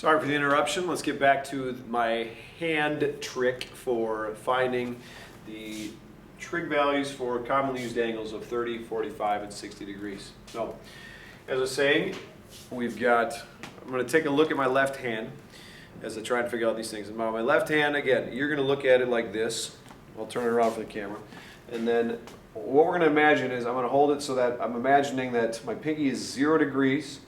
Sorry for the interruption. Let's get back to my hand trick for finding the trig values for commonly used angles of 30, 45, and 60 degrees. So, as I was saying, I'm going to take a look at my left hand as I try and figure out these things. And my left hand, again, you're going to look at it like this. I'll turn it around for the camera. And then what we're going to imagine is I'm going to hold it so that I'm imagining that my pinky is 0 degrees.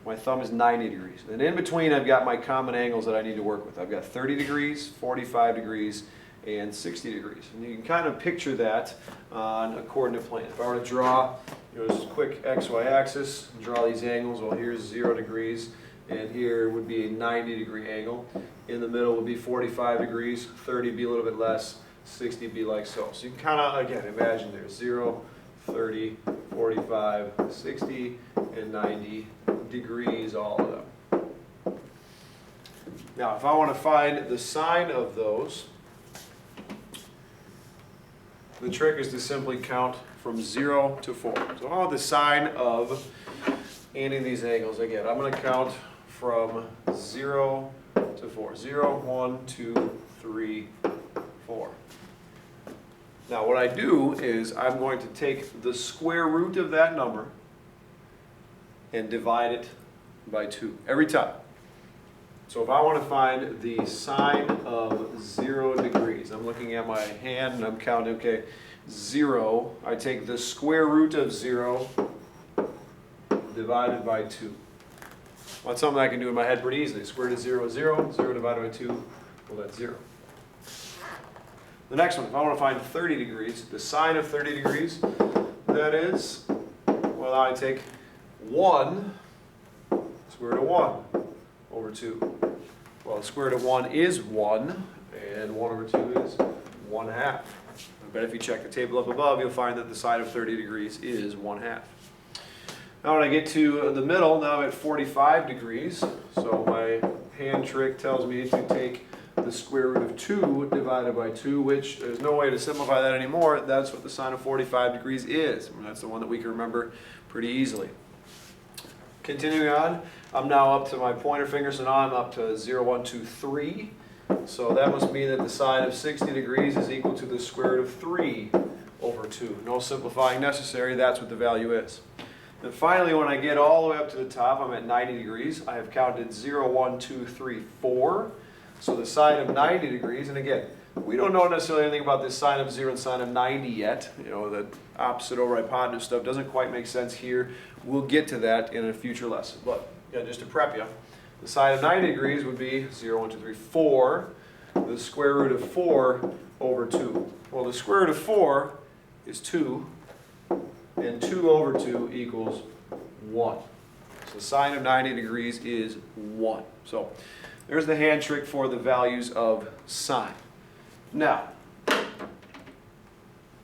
My thumb is 90 degrees. And in between, I've got my common angles that I need to work with. I've got 30 degrees, 45 degrees, and 60 degrees. And you can kind of picture that on a coordinate plane. If I were to draw, just a quick XY axis, draw these angles, well, here's 0 degrees, and here would be a 90 degree angle. In the middle would be 45 degrees, 30 be a little bit less, 60 be like so. So you can kind of, again, imagine there's 0, 30, 45, 60, and 90 degrees, all of them. Now, if I want to find the sine of those, the trick is to simply count from 0 to 4. So I want the sine of any of these angles. Again, I'm going to count from 0 to 4. 0, 1, 2, 3, 4. Now what I do is I'm going to take the square root of that number and divide it by 2 every time. So if I want to find the sine of 0 degrees, I'm looking at my hand and I'm counting, okay, 0, I take the square root of 0 divided by 2. Well, that's something I can do in my head pretty easily. Square root of 0 is 0, 0 divided by 2, well, that's 0. The next one, if I want to find 30 degrees, the sine of 30 degrees, that is, well, I take 1, square root of 1 over 2. Well, the square root of 1 is 1, and 1 over 2 is 1/2. I bet if you check the table up above, you'll find that the sine of 30 degrees is 1/2. Now when I get to the middle, now I'm at 45 degrees, so my hand trick tells me to take the square root of 2 divided by 2, which there's no way to simplify that anymore. That's what the sine of 45 degrees is. And that's the one that we can remember pretty easily. Continuing on, I'm now up to my pointer finger, so now I'm up to 0, 1, 2, 3. So that must mean that the sine of 60 degrees is equal to the square root of 3 over 2. No simplifying necessary, that's what the value is. And finally, when I get all the way up to the top, I'm at 90 degrees. I have counted 0, 1, 2, 3, 4. So the sine of 90 degrees, and again, we don't know necessarily anything about this sine of 0 and sine of 90 yet. The opposite over hypotenuse stuff doesn't quite make sense here. We'll get to that in a future lesson. But yeah, just to prep you, the sine of 90 degrees would be 0, 1, 2, 3, 4. The square root of 4 over 2. Well, the square root of 4 is 2, and 2 over 2 equals 1. So the sine of 90 degrees is 1. So there's the hand trick for the values of sine. Now,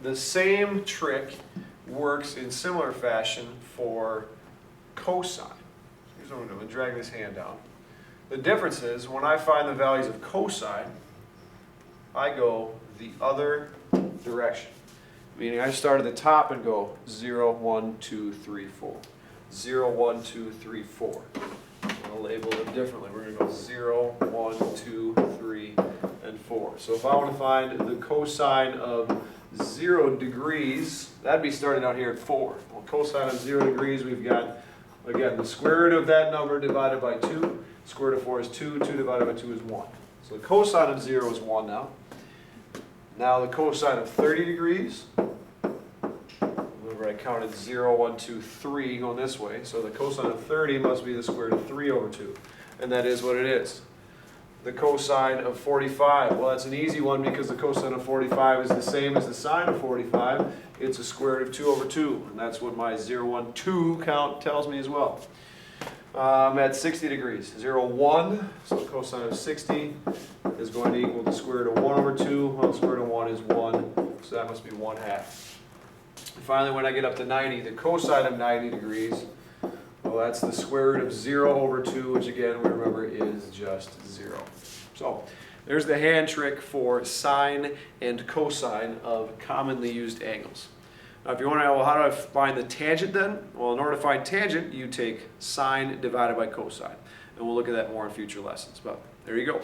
the same trick works in similar fashion for cosine. Here's what I'm going to drag this hand down. The difference is when I find the values of cosine, I go the other direction. Meaning I start at the top and go 0, 1, 2, 3, 4. 0, 1, 2, 3, 4. I'll label them differently. We're going to go 0, 1, 2, 3, and 4. So if I want to find the cosine of 0 degrees, that'd be starting out here at 4. Well, cosine of 0 degrees, we've got, again, the square root of that number divided by 2. Square root of 4 is 2. 2 divided by 2 is 1. So the cosine of 0 is 1 now. Now the cosine of 30 degrees, remember I counted 0, 1, 2, 3 going this way, so the cosine of 30 must be the square root of 3 over 2, and that is what it is. The cosine of 45, well, that's an easy one because the cosine of 45 is the same as the sine of 45. It's a square root of 2 over 2, and that's what my 0, 1, 2 count tells me as well. I'm at 60 degrees. 0, 1, so the cosine of 60 is going to equal the square root of 1 over 2. Well, the square root of 1 is 1, so that must be 1/2. And finally, when I get up to 90, the cosine of 90 degrees, well, that's the square root of 0 over 2, which again, we remember is just 0. So there's the hand trick for sine and cosine of commonly used angles. Now, if you want to know, well, how do I find the tangent then? Well, in order to find tangent, you take sine divided by cosine. and we'll look at that more in future lessons. But there you go.